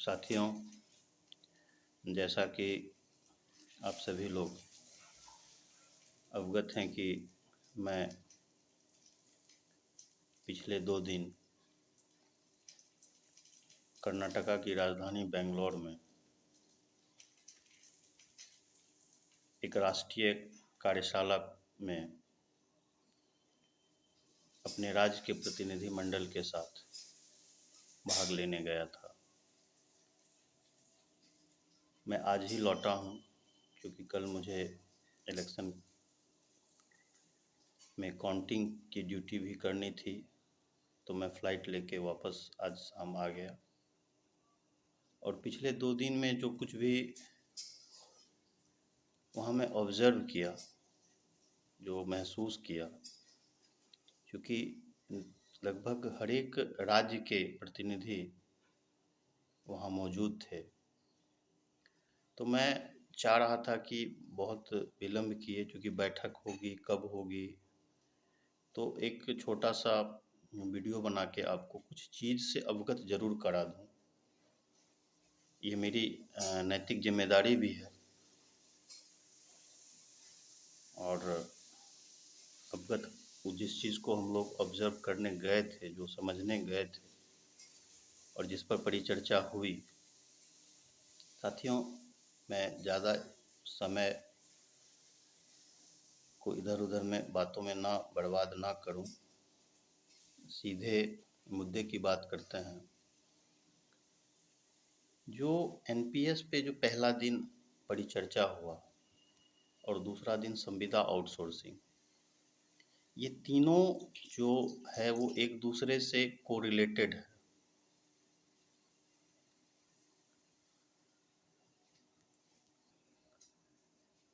साथियों, जैसा कि आप सभी लोग अवगत हैं कि मैं पिछले 2 दिन कर्नाटका की राजधानी बेंगलोर में एक राष्ट्रीय कार्यशाला में अपने राज्य के प्रतिनिधिमंडल के साथ भाग लेने गया था। मैं आज ही लौटा हूँ क्योंकि कल मुझे इलेक्शन में काउंटिंग की ड्यूटी भी करनी थी, तो मैं फ़्लाइट लेके वापस आज शाम आ गया। और पिछले 2 दिन में जो कुछ भी वहाँ मैं ऑब्ज़र्व किया, जो महसूस किया, क्योंकि लगभग हर एक राज्य के प्रतिनिधि वहाँ मौजूद थे, तो मैं चाह रहा था कि बहुत विलम्ब किए, क्योंकि बैठक होगी कब होगी, तो एक छोटा सा वीडियो बना के आपको कुछ चीज़ से अवगत ज़रूर करा दूँ। ये मेरी नैतिक जिम्मेदारी भी है और अवगत जिस चीज़ को हम लोग ऑब्ज़र्व करने गए थे, जो समझने गए थे और जिस पर परिचर्चा हुई, साथियों, मैं ज़्यादा समय को इधर उधर में बातों में ना बर्बाद ना करूं, सीधे मुद्दे की बात करते हैं। जो एनपीएस पे जो पहला दिन परिचर्चा हुआ और दूसरा दिन संविदा आउटसोर्सिंग, ये तीनों जो है वो एक दूसरे से कोरिलेटेड है।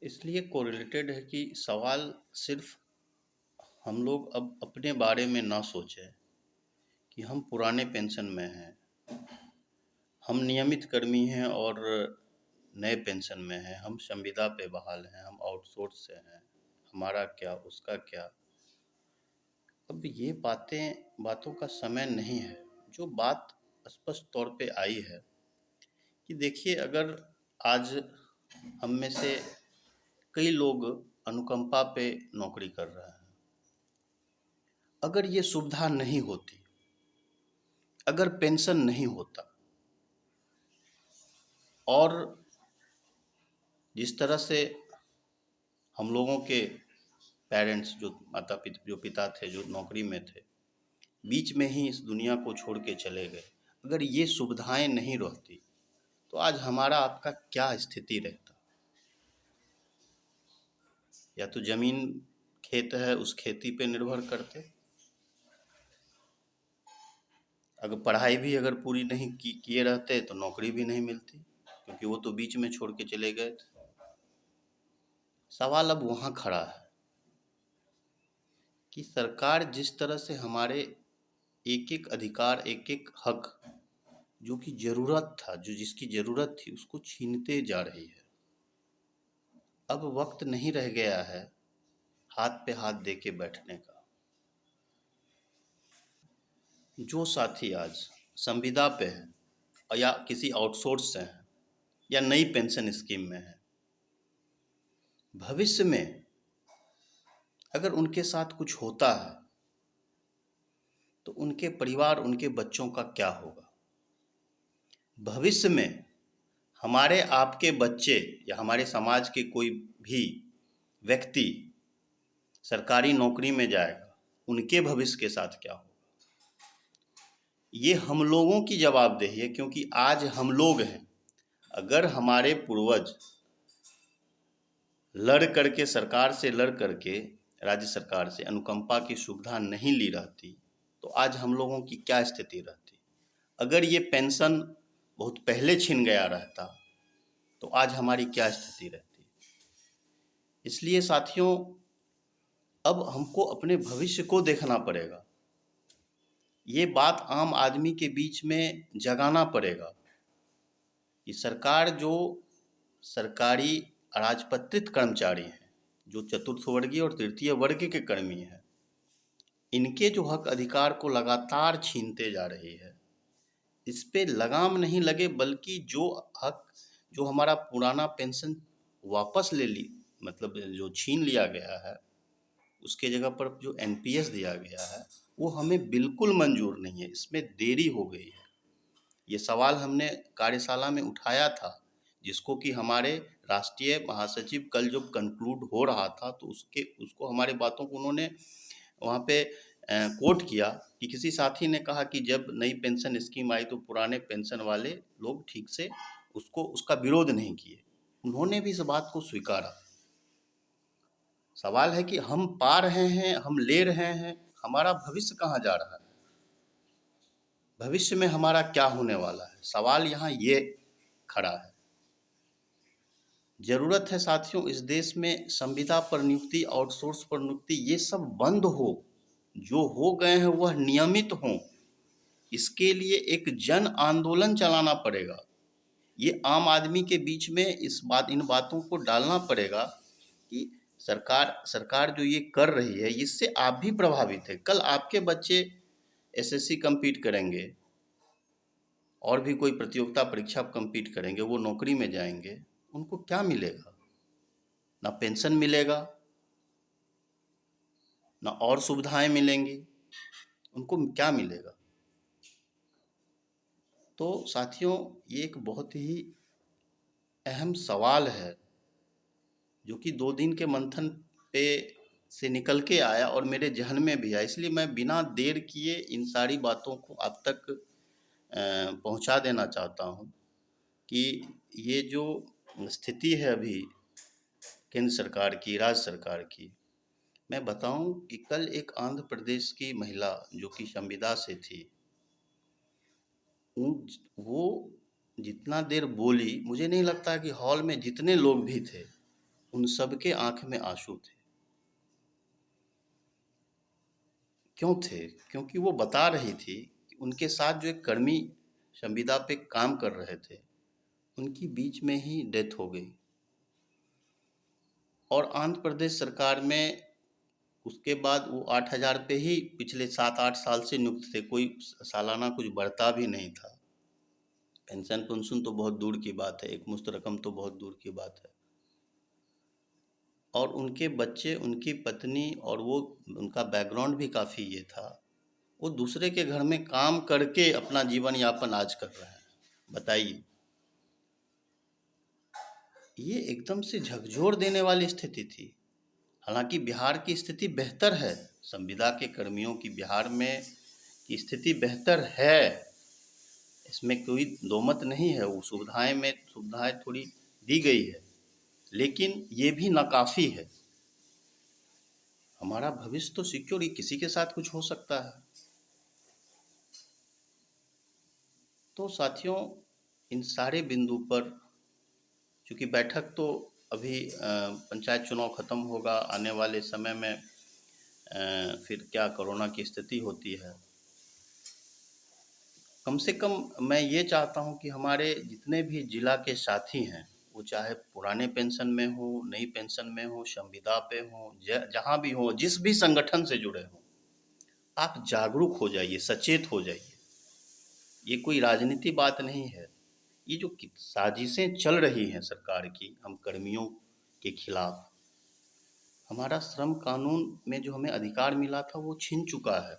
इसलिए कोरिलेटेड है कि सवाल सिर्फ हम लोग अब अपने बारे में ना सोचें कि हम पुराने पेंशन में हैं, हम नियमित कर्मी हैं और नए पेंशन में हैं, हम संविदा पे बहाल हैं, हम आउटसोर्स से हैं, हमारा क्या उसका क्या। अब ये बातों का समय नहीं है। जो बात स्पष्ट तौर पे आई है कि देखिए, अगर आज हम में से कई लोग अनुकंपा पे नौकरी कर रहे हैं, अगर ये सुविधा नहीं होती, अगर पेंशन नहीं होता और जिस तरह से हम लोगों के पेरेंट्स, जो जो पिता थे, जो नौकरी में थे, बीच में ही इस दुनिया को छोड़ के चले गए, अगर ये सुविधाएं नहीं रहती तो आज हमारा आपका क्या स्थिति रहता। या तो जमीन खेत है, उस खेती पे निर्भर करते, अगर पढ़ाई भी अगर पूरी नहीं किए रहते तो नौकरी भी नहीं मिलती, क्योंकि वो तो बीच में छोड़ के चले गए थे। सवाल अब वहाँ खड़ा है कि सरकार जिस तरह से हमारे एक एक अधिकार, एक एक हक जो कि ज़रूरत था, जो जिसकी ज़रूरत थी, उसको छीनते जा रही है। अब वक्त नहीं रह गया है हाथ पे हाथ दे के बैठने का। जो साथी आज संविदा पे है या किसी आउटसोर्स से हैं या नई पेंशन स्कीम में है, भविष्य में अगर उनके साथ कुछ होता है तो उनके परिवार, उनके बच्चों का क्या होगा। भविष्य में हमारे आपके बच्चे या हमारे समाज के कोई भी व्यक्ति सरकारी नौकरी में जाएगा, उनके भविष्य के साथ क्या होगा। ये हम लोगों की जवाबदेही है, क्योंकि आज हम लोग हैं। अगर हमारे पूर्वज लड़ करके, सरकार से लड़ करके, राज्य सरकार से अनुकंपा की सुविधा नहीं ली रहती तो आज हम लोगों की क्या स्थिति रहती। अगर ये पेंशन बहुत पहले छिन गया रहता तो आज हमारी क्या स्थिति रहती। इसलिए साथियों, अब हमको अपने भविष्य को देखना पड़ेगा। ये बात आम आदमी के बीच में जगाना पड़ेगा कि सरकार, जो सरकारी अराजपत्रित कर्मचारी हैं, जो चतुर्थ वर्गीय और तृतीय वर्ग के कर्मी हैं, इनके जो हक अधिकार को लगातार छीनते जा रही है, इस पे लगाम नहीं लगे, बल्कि जो हक, जो हमारा पुराना पेंशन वापस ले ली, मतलब जो छीन लिया गया है, उसके जगह पर जो एनपीएस दिया गया है, वो हमें बिल्कुल मंजूर नहीं है। इसमें देरी हो गई है। ये सवाल हमने कार्यशाला में उठाया था, जिसको कि हमारे राष्ट्रीय महासचिव कल जब कंक्लूड हो रहा था, तो उसको हमारे बातों को उन्होंने वहाँ पे कोट किया कि किसी साथी ने कहा कि जब नई पेंशन स्कीम आई तो पुराने पेंशन वाले लोग ठीक से उसका विरोध नहीं किए। उन्होंने भी इस बात को स्वीकारा। सवाल है कि हम पा रहे हैं, हम ले रहे हैं, हमारा भविष्य कहाँ जा रहा है, भविष्य में हमारा क्या होने वाला है, सवाल यहाँ ये खड़ा है। जरूरत है साथियों, इस देश में संविदा पर नियुक्ति, आउटसोर्स पर नियुक्ति, ये सब बंद हो, जो हो गए हैं वह नियमित हों। इसके लिए एक जन आंदोलन चलाना पड़ेगा। ये आम आदमी के बीच में इन बातों को डालना पड़ेगा कि सरकार जो ये कर रही है, इससे आप भी प्रभावित है। कल आपके बच्चे एसएससी कंपीट करेंगे और भी कोई प्रतियोगिता परीक्षा कंपीट करेंगे, वो नौकरी में जाएंगे, उनको क्या मिलेगा? ना पेंशन मिलेगा, ना और सुविधाएं मिलेंगी, उनको क्या मिलेगा? तो साथियों, ये एक बहुत ही अहम सवाल है, जो कि 2 दिन के मंथन पे से निकल के आया और मेरे ज़हन में भी आया। इसलिए मैं बिना देर किए इन सारी बातों को आप तक पहुंचा देना चाहता हूं कि ये जो स्थिति है अभी केंद्र सरकार की, राज्य सरकार की, मैं बताऊं कि कल एक आंध्र प्रदेश की महिला जो कि संविदा से थी, वो जितना देर बोली, मुझे नहीं लगता कि हॉल में जितने लोग भी थे उन सबके आंख में आंसू थे। क्यों थे? क्योंकि वो बता रही थी कि उनके साथ जो एक कर्मी संविदा पे काम कर रहे थे, उनकी बीच में ही डेथ हो गई। और आंध्र प्रदेश सरकार में उसके बाद वो 8,000 पे ही पिछले 7-8 साल से नियुक्त थे, कोई सालाना कुछ बढ़ता भी नहीं था। पेंशन पुंशन तो बहुत दूर की बात है, एक मुश्त रकम तो बहुत दूर की बात है। और उनके बच्चे, उनकी पत्नी, और वो उनका बैकग्राउंड भी काफ़ी ये था, वो दूसरे के घर में काम करके अपना जीवन यापन आज कर रहे हैं। बताइए, ये एकदम से झकझोर देने वाली स्थिति थी। हालांकि बिहार की स्थिति बेहतर है, संविदा के कर्मियों की बिहार में की स्थिति बेहतर है, इसमें कोई दो मत नहीं है। वो सुविधाएं थोड़ी दी गई है, लेकिन ये भी नाकाफ़ी है। हमारा भविष्य तो सिक्योर, किसी के साथ कुछ हो सकता है। तो साथियों, इन सारे बिंदु पर, चूँकि बैठक तो अभी पंचायत चुनाव ख़त्म होगा, आने वाले समय में फिर क्या कोरोना की स्थिति होती है। कम से कम मैं ये चाहता हूँ कि हमारे जितने भी जिला के साथी हैं, वो चाहे पुराने पेंशन में हो, नई पेंशन में हो, संविदा पे हो, जहाँ भी हो, जिस भी संगठन से जुड़े हों, आप जागरूक हो जाइए, सचेत हो जाइए। ये कोई राजनीति बात नहीं है। ये जो साजिशें चल रही हैं सरकार की हम कर्मियों के खिलाफ, हमारा श्रम कानून में जो हमें अधिकार मिला था वो छिन चुका है।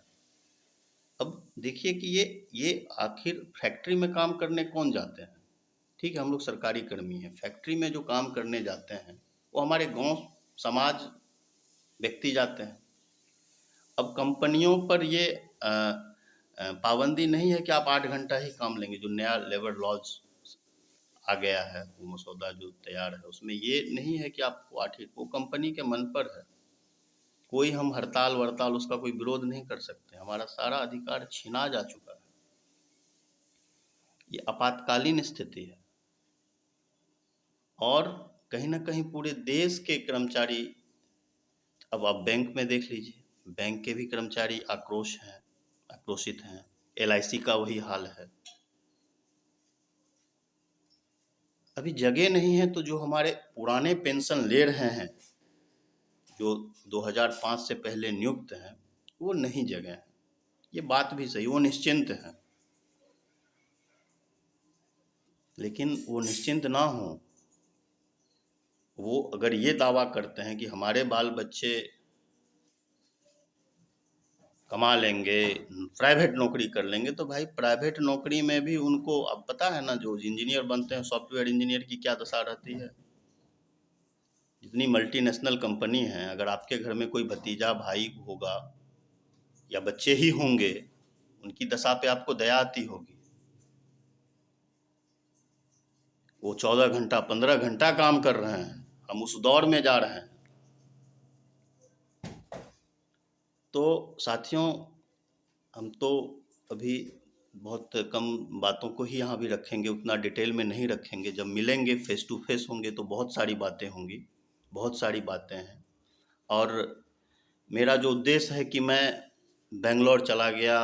अब देखिए कि ये आखिर फैक्ट्री में काम करने कौन जाते हैं? ठीक है, हम लोग सरकारी कर्मी हैं, फैक्ट्री में जो काम करने जाते हैं वो हमारे गांव समाज व्यक्ति जाते हैं। अब कंपनियों पर ये पाबंदी नहीं है कि आप 8 घंटा ही काम लेंगे। जो नया लेबर लॉज आ गया है, वो मसौदा जो तैयार है, उसमें ये नहीं है कि आपको 8 ही, वो कंपनी के मन पर है। कोई हम हड़ताल वड़ताल उसका कोई विरोध नहीं कर सकते। हमारा सारा अधिकार छीना जा चुका है। ये आपातकालीन स्थिति है और कहीं ना कहीं पूरे देश के कर्मचारी, अब आप बैंक में देख लीजिए, बैंक के भी कर्मचारी आक्रोशित हैं। एलआईसी का वही हाल है। अभी जगह नहीं है, तो जो हमारे पुराने पेंशन ले रहे हैं, जो 2005 से पहले नियुक्त हैं, वो नहीं जगह हैं। ये बात भी सही, वो निश्चिंत हैं। लेकिन वो निश्चिंत ना हो। वो अगर ये दावा करते हैं कि हमारे बाल बच्चे कमा लेंगे, प्राइवेट नौकरी कर लेंगे, तो भाई प्राइवेट नौकरी में भी उनको अब पता है ना, जो इंजीनियर बनते हैं सॉफ्टवेयर इंजीनियर की क्या दशा रहती है। जितनी मल्टीनेशनल कंपनी हैं, अगर आपके घर में कोई भतीजा भाई होगा या बच्चे ही होंगे, उनकी दशा पे आपको दया आती होगी। वो 14 घंटा 15 घंटा काम कर रहे हैं, हम उस दौर में जा रहे हैं। तो साथियों, हम तो अभी बहुत कम बातों को ही यहाँ भी रखेंगे, उतना डिटेल में नहीं रखेंगे। जब मिलेंगे फेस टू फेस होंगे तो बहुत सारी बातें होंगी, बहुत सारी बातें हैं। और मेरा जो उद्देश्य है कि मैं बेंगलोर चला गया,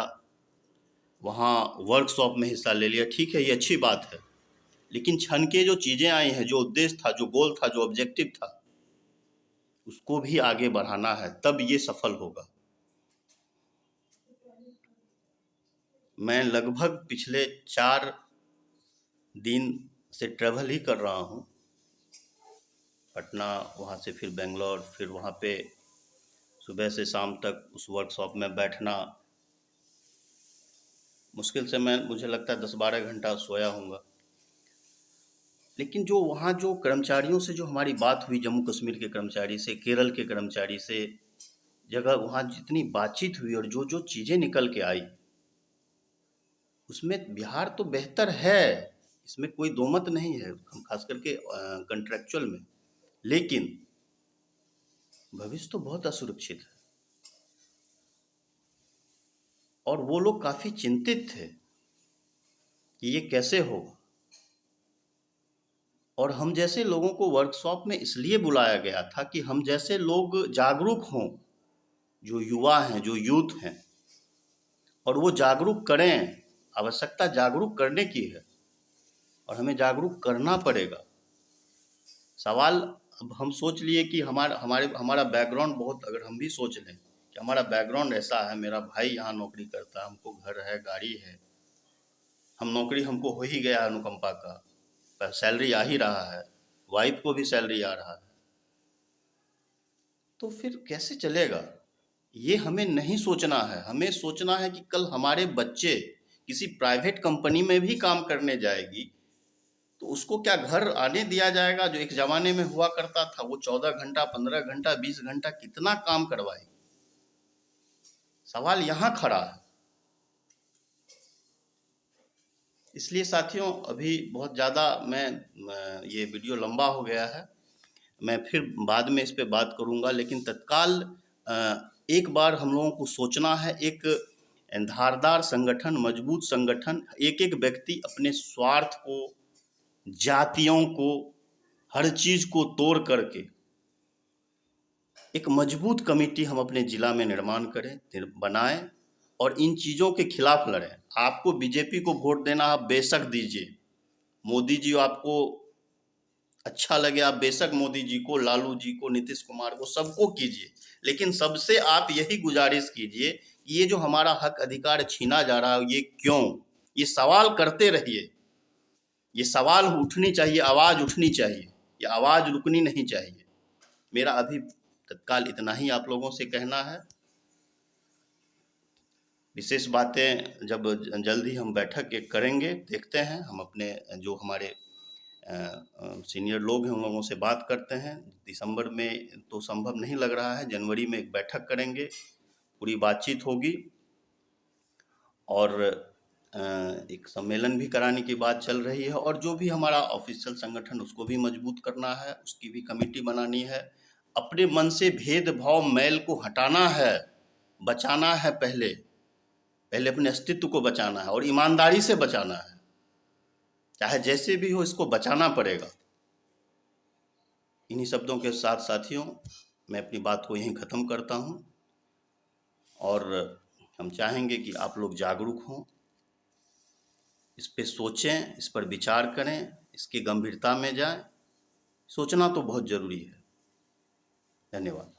वहाँ वर्कशॉप में हिस्सा ले लिया, ठीक है, ये अच्छी बात है। लेकिन क्षण के जो चीज़ें आई हैं, जो उद्देश्य था, जो गोल था, जो ऑब्जेक्टिव था, उसको भी आगे बढ़ाना है, तब ये सफल होगा। मैं लगभग पिछले 4 दिन से ट्रैवल ही कर रहा हूँ, पटना, वहाँ से फिर बेंगलोर, फिर वहाँ पे सुबह से शाम तक उस वर्कशॉप में बैठना। मुश्किल से मुझे लगता है 10-12 घंटा सोया हूँगा। लेकिन जो वहाँ जो कर्मचारियों से जो हमारी बात हुई, जम्मू कश्मीर के कर्मचारी से, केरल के कर्मचारी से, जगह वहाँ जितनी बातचीत हुई और जो जो चीज़ें निकल के आई, उसमें बिहार तो बेहतर है, इसमें कोई दो मत नहीं है, खास करके कॉन्ट्रेक्चुअल में। लेकिन भविष्य तो बहुत असुरक्षित है। और वो लोग काफ़ी चिंतित थे कि ये कैसे होगा। और हम जैसे लोगों को वर्कशॉप में इसलिए बुलाया गया था कि हम जैसे लोग जागरूक हों, जो युवा हैं, जो यूथ हैं, और वो जागरूक करें। आवश्यकता जागरूक करने की है और हमें जागरूक करना पड़ेगा। सवाल, अब हम सोच लिए कि हमारा बैकग्राउंड बहुत, अगर हम भी सोच लें कि हमारा बैकग्राउंड ऐसा है, मेरा भाई यहाँ नौकरी करता है, हमको घर है, गाड़ी है, हम नौकरी, हमको हो ही गया अनुकंपा का, सैलरी आ ही रहा है, वाइफ को भी सैलरी आ रहा है, तो फिर कैसे चलेगा? ये हमें नहीं सोचना है। हमें सोचना है कि कल हमारे बच्चे किसी प्राइवेट कंपनी में भी काम करने जाएगी तो उसको क्या घर आने दिया जाएगा? जो एक ज़माने में हुआ करता था, वो 14 घंटा 15 घंटा 20 घंटा कितना काम करवाएगी? सवाल यहाँ खड़ा है। इसलिए साथियों, अभी बहुत ज़्यादा ये वीडियो लंबा हो गया है, मैं फिर बाद में इस पे बात करूँगा। लेकिन तत्काल एक बार हम लोगों को सोचना है, एक धारदार संगठन, मजबूत संगठन, एक एक व्यक्ति अपने स्वार्थ को, जातियों को, हर चीज़ को तोड़ करके एक मजबूत कमेटी हम अपने ज़िला में निर्माण करें, बनाएं और इन चीज़ों के खिलाफ लड़ें। आपको बीजेपी को वोट देना, आप बेशक दीजिए। मोदी जी आपको अच्छा लगे, आप बेशक मोदी जी को, लालू जी को, नीतीश कुमार को, सबको कीजिए। लेकिन सबसे आप यही गुजारिश कीजिए कि ये जो हमारा हक अधिकार छीना जा रहा है, ये क्यों? ये सवाल करते रहिए। ये सवाल उठनी चाहिए, आवाज़ उठनी चाहिए, ये आवाज़ रुकनी नहीं चाहिए। मेरा अभी तत्काल इतना ही आप लोगों से कहना है। विशेष बातें जब जल्द ही हम बैठक एक करेंगे, देखते हैं, हम अपने जो हमारे सीनियर लोग हैं उन लोगों से बात करते हैं। दिसंबर में तो संभव नहीं लग रहा है, जनवरी में एक बैठक करेंगे, पूरी बातचीत होगी और एक सम्मेलन भी कराने की बात चल रही है। और जो भी हमारा ऑफिशियल संगठन, उसको भी मजबूत करना है, उसकी भी कमेटी बनानी है। अपने मन से भेदभाव, मैल को हटाना है, बचाना है, पहले अपने अस्तित्व को बचाना है और ईमानदारी से बचाना है, चाहे जैसे भी हो, इसको बचाना पड़ेगा। इन्हीं शब्दों के साथ साथियों, मैं अपनी बात को यहीं ख़त्म करता हूँ और हम चाहेंगे कि आप लोग जागरूक हों, इस पे सोचें, इस पर विचार करें, इसकी गंभीरता में जाएं। सोचना तो बहुत ज़रूरी है। धन्यवाद।